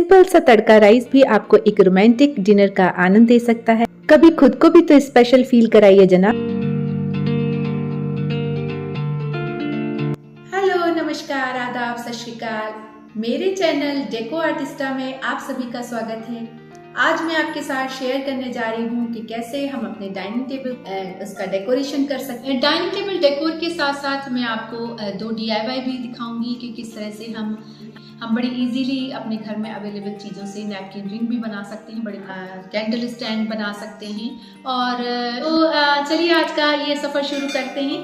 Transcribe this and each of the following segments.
Simple सा तड़का rice भी आपको एक रोमांटिक डिनर का आनंद दे सकता है। कभी खुद को भी तो स्पेशल फील कराइए जनाब। हेलो, नमस्कार, आदाब, सत श्री अकाल। मेरे चैनल डेको आर्टिस्टा में आप सभी का स्वागत है। आज मैं आपके साथ शेयर करने जा रही हूँ कि कैसे हम अपने डाइनिंग टेबल उसका डेकोरेशन कर सकते हैं। डाइनिंग टेबल डेकोर के साथ साथ मैं आपको 2 DIY भी दिखाऊंगी कि किस तरह से हम बड़ी इजीली अपने घर में अवेलेबल चीज़ों से नैपकिन रिंग भी बना सकते हैं, बड़े कैंडल स्टैंड बना सकते हैं। और तो चलिए आज का ये सफ़र शुरू करते हैं।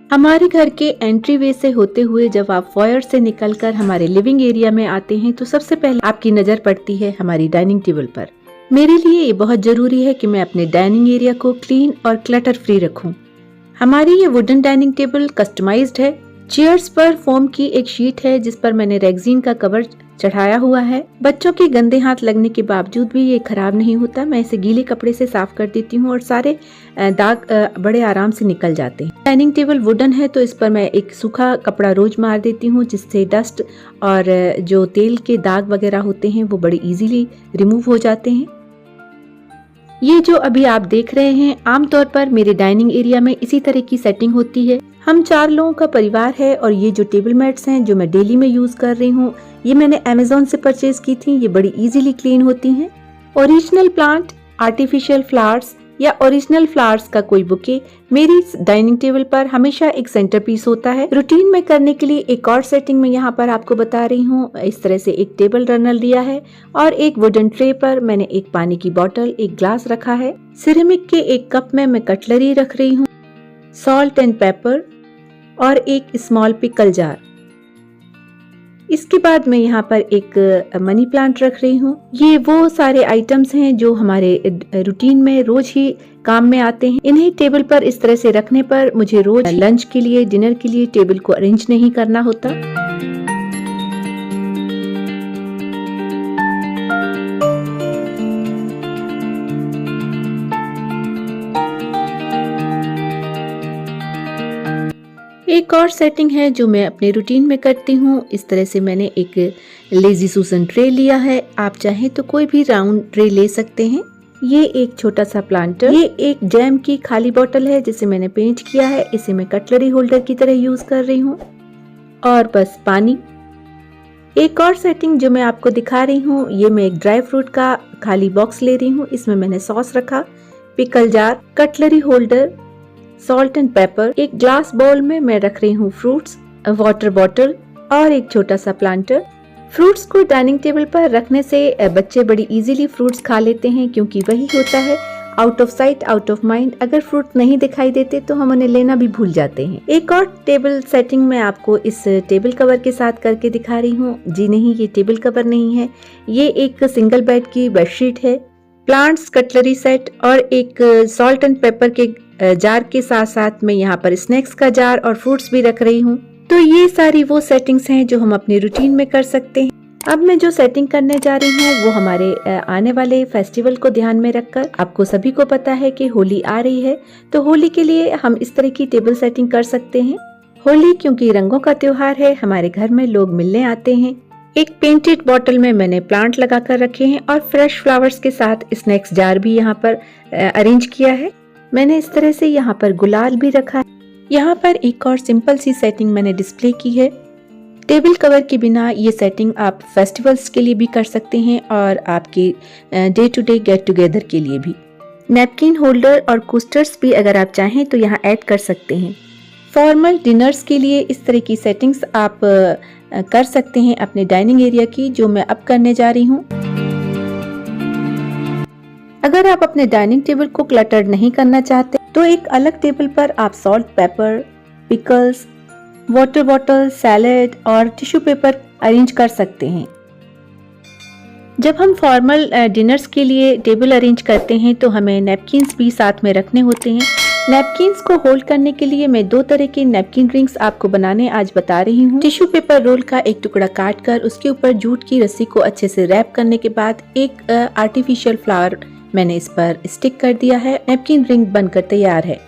हमारे घर के एंट्री वे से होते हुए जब आप फॉयर से निकलकर हमारे लिविंग एरिया में आते हैं तो सबसे पहले आपकी नज़र पड़ती है हमारी डाइनिंग टेबल पर। मेरे लिए ये बहुत ज़रूरी है कि मैं अपने डाइनिंग एरिया को क्लीन और क्लटर फ्री रखूं। हमारी ये वुडन डाइनिंग टेबल कस्टमाइज्ड है। चेयर्स पर फोम की एक शीट है जिस पर मैंने रेक्सीन का कवर चढ़ाया हुआ है। बच्चों के गंदे हाथ लगने के बावजूद भी ये खराब नहीं होता। मैं इसे गीले कपड़े से साफ कर देती हूँ और सारे दाग बड़े आराम से निकल जाते हैं। डाइनिंग टेबल वुडन है तो इस पर मैं एक सूखा कपड़ा रोज मार देती हूँ जिससे डस्ट और जो तेल के दाग वगैरह होते हैं वो बड़े इजीली रिमूव हो जाते हैं। ये जो अभी आप देख रहे हैं आमतौर पर मेरे डाइनिंग एरिया में इसी तरह की सेटिंग होती है। हम 4 लोगों का परिवार है और ये जो टेबल मैट्स हैं जो मैं डेली में यूज कर रही हूँ ये मैंने अमेज़न से परचेज की थी। ये बड़ी इजीली क्लीन होती हैं। ओरिजिनल प्लांट, आर्टिफिशियल फ्लावर्स या ओरिजिनल फ्लावर्स का कोई बुके मेरी डाइनिंग टेबल पर हमेशा एक सेंटर पीस होता है। रूटीन में करने के लिए एक और सेटिंग में यहाँ पर आपको बता रही हूँ। इस तरह से एक टेबल रनर लिया है और एक वुडन ट्रे पर मैंने एक पानी की बोतल, एक ग्लास रखा है। सिरेमिक के एक कप में मैं कटलरी रख रही हूँ, सॉल्ट एंड पेपर और एक स्मॉल पिकल जार। इसके बाद मैं यहाँ पर एक मनी प्लांट रख रही हूँ। ये वो सारे आइटम्स हैं जो हमारे रूटीन में रोज ही काम में आते हैं। इन्हें टेबल पर इस तरह से रखने पर मुझे रोज लंच के लिए, डिनर के लिए टेबल को अरेंज नहीं करना होता। एक और सेटिंग है जो मैं अपने रूटीन में करती हूँ। इस तरह से मैंने एक लेजी सुसन ट्रे लिया है। आप चाहें तो कोई भी राउंड ट्रे ले सकते हैं। ये एक छोटा सा प्लांटर, ये एक जैम की खाली बोतल है जिसे मैंने पेंट किया है। इसे मैं कटलरी होल्डर की तरह यूज कर रही हूँ। और बस पानी। एक और सेटिंग जो मैं आपको दिखा रही हूँ, ये मैं एक ड्राई फ्रूट का खाली बॉक्स ले रही हूँ। इसमें मैंने सॉस रखा, pickle jar, cutlery holder, salt and paper. एक ग्लास बाउल में मैं रख रही हूँ फ्रूट्स, वाटर बॉटल और एक छोटा सा प्लांटर। फ्रूट्स को डाइनिंग टेबल पर रखने से बच्चे बड़ी इजीली फ्रूट्स खा लेते हैं क्योंकि वही होता है out of sight out of mind. अगर फ्रूट नहीं दिखाई देते तो हम उन्हें लेना भी भूल जाते हैं। एक और टेबल सेटिंग मैं आपको इस टेबल कवर के साथ करके दिखा रही हूँ। जी नहीं, ये टेबल कवर नहीं है, ये एक सिंगल बेड की बेडशीट है। प्लांट्स, कटलरी सेट और एक सॉल्ट एंड पेपर के जार के साथ साथ मैं यहाँ पर स्नैक्स का जार और फ्रूट्स भी रख रही हूँ। तो ये सारी वो सेटिंग्स हैं जो हम अपने रूटीन में कर सकते हैं। अब मैं जो सेटिंग करने जा रही हूँ वो हमारे आने वाले फेस्टिवल को ध्यान में रखकर। आपको सभी को पता है कि होली आ रही है तो होली के लिए हम इस तरह की टेबल सेटिंग कर सकते हैं। होली क्योंकि रंगों का त्योहार है, हमारे घर में लोग मिलने आते हैं। एक पेंटेड बॉटल में मैंने प्लांट लगा कर रखे हैं और फ्रेश फ्लावर्स के साथ स्नैक्स जार भी यहाँ पर अरेंज किया है। मैंने इस तरह से यहाँ पर गुलाल भी रखा है। यहाँ पर एक और सिंपल सी सेटिंग मैंने डिस्प्ले की है। टेबल कवर के बिना ये सेटिंग आप फेस्टिवल्स के लिए भी कर सकते हैं और आपके day to day get together के लिए भी। नैपकिन होल्डर और कोस्टर्स भी अगर आप चाहें तो यहाँ ऐड कर सकते हैं। फॉर्मल डिनर्स के लिए इस तरह की सेटिंग्स आप कर सकते हैं अपने डाइनिंग एरिया की, जो मैं अब करने जा रही हूँ। अगर आप अपने डाइनिंग टेबल को क्लटर्ड नहीं करना चाहते तो एक अलग टेबल पर आप salt, paper, pickles, water bottle, salad और टिश्यू पेपर अरेंज कर सकते हैं। जब हम फॉर्मल डिनर्स के लिए टेबल अरेंज करते हैं तो हमें नैपकिन्स भी साथ में रखने होते हैं। नैपकिन्स को होल्ड करने के लिए मैं 2 तरह के नैपकिन रिंग्स आपको बनाने आज बता रही हूँ। टिश्यू पेपर रोल का एक टुकड़ा काट कर उसके ऊपर जूट की रस्सी को अच्छे से रैप करने के बाद एक आर्टिफिशियल फ्लावर मैंने इस पर स्टिक कर दिया है। नैपकिन रिंग बनकर तैयार है।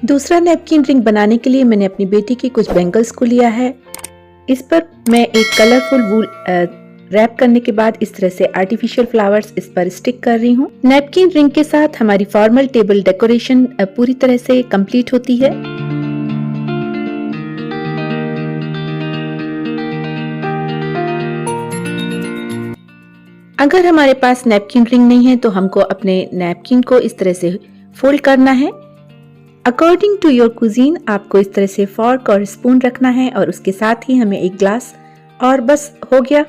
दूसरा नैपकिन रिंग बनाने के लिए मैंने अपनी बेटी की कुछ बैंगल्स को लिया है। इस पर मैं एक कलरफुल वूल रैप करने के बाद इस तरह से आर्टिफिशियल फ्लावर्स इस पर स्टिक कर रही हूँ। नैपकिन रिंग के साथ हमारी फॉर्मल टेबल डेकोरेशन पूरी तरह से कंप्लीट होती है। अगर हमारे पास नैपकिन रिंग नहीं है तो हमको अपने नैपकिन को इस तरह से फोल्ड करना है। अकॉर्डिंग टू योर कुजीन आपको इस तरह से फॉर्क और स्पून रखना है और उसके साथ ही हमें एक ग्लास और बस हो गया।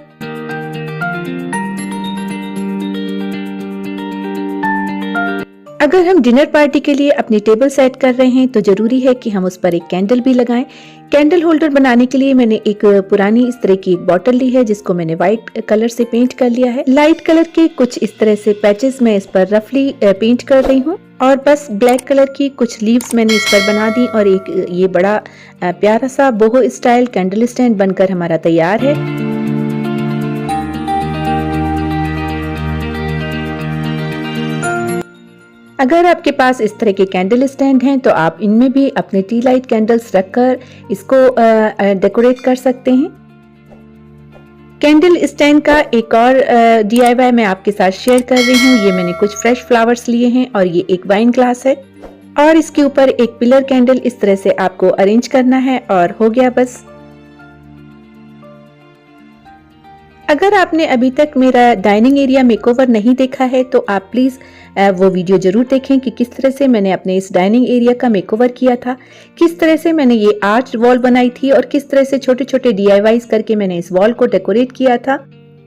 अगर हम डिनर पार्टी के लिए अपनी टेबल सेट कर रहे हैं तो जरूरी है कि हम उस पर एक कैंडल भी लगाएं। कैंडल होल्डर बनाने के लिए मैंने एक पुरानी इस तरह की बॉटल ली है जिसको मैंने व्हाइट कलर से पेंट कर लिया है। लाइट कलर के कुछ इस तरह से पैचेस मैं इस पर रफली पेंट कर रही हूँ और बस ब्लैक कलर की कुछ लीव्स मैंने इस पर बना दी और एक ये बड़ा प्यारा सा बोहो स्टाइल कैंडल स्टैंड बनकर हमारा तैयार है। अगर आपके पास इस तरह के कैंडल स्टैंड हैं तो आप इनमें भी अपने टी लाइट कैंडल्स रखकर इसको डेकोरेट कर सकते हैं। कैंडल स्टैंड का एक और DIY मैं आपके साथ शेयर कर रही हूँ। ये मैंने कुछ फ्रेश फ्लावर्स लिए हैं और ये एक वाइन ग्लास है और इसके ऊपर एक पिलर कैंडल इस तरह से आपको अरेंज करना है और हो गया बस। अगर आपने अभी तक मेरा डाइनिंग एरिया मेकओवर नहीं देखा है तो आप प्लीज वो वीडियो जरूर देखें कि किस तरह से मैंने अपने इस डाइनिंग एरिया का मेकओवर किया था, किस तरह से मैंने ये आर्च वॉल बनाई थी और किस तरह से छोटे छोटे DIYs करके मैंने इस वॉल को डेकोरेट किया था।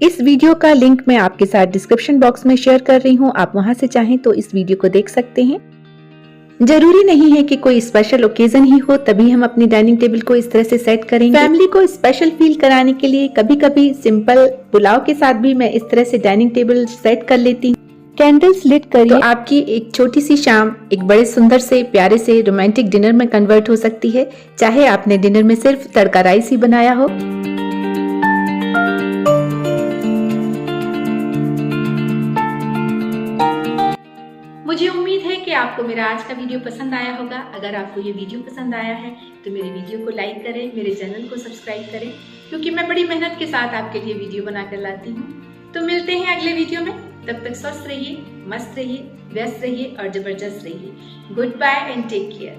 इस वीडियो का लिंक मैं आपके साथ डिस्क्रिप्शन बॉक्स में शेयर कर रही हूँ, आप वहां से चाहें तो इस वीडियो को देख सकते हैं। जरूरी नहीं है कि कोई स्पेशल ओकेजन ही हो तभी हम अपनी डाइनिंग टेबल को इस तरह से सेट करेंगे। फैमिली को स्पेशल फील कराने के लिए कभी कभी सिंपल पुलाव के साथ भी मैं इस तरह से डाइनिंग टेबल सेट कर लेती हूँ। कैंडल्स लिट करिए तो आपकी एक छोटी सी शाम एक बड़े सुंदर से प्यारे से रोमांटिक डिनर में कन्वर्ट हो सकती है, चाहे आपने डिनर में सिर्फ तड़का राइस ही बनाया हो। मुझे उम्मीद है कि आपको मेरा आज का वीडियो पसंद आया होगा। अगर आपको ये वीडियो पसंद आया है तो मेरे वीडियो को लाइक करें, मेरे चैनल को सब्सक्राइब करें, क्योंकि मैं बड़ी मेहनत के साथ आपके लिए वीडियो बनाकर लाती हूँ। तो मिलते हैं अगले वीडियो में, तब तक स्वस्थ रहिए, मस्त रहिए, व्यस्त रहिए और जबरदस्त रहिए। Good bye and take care.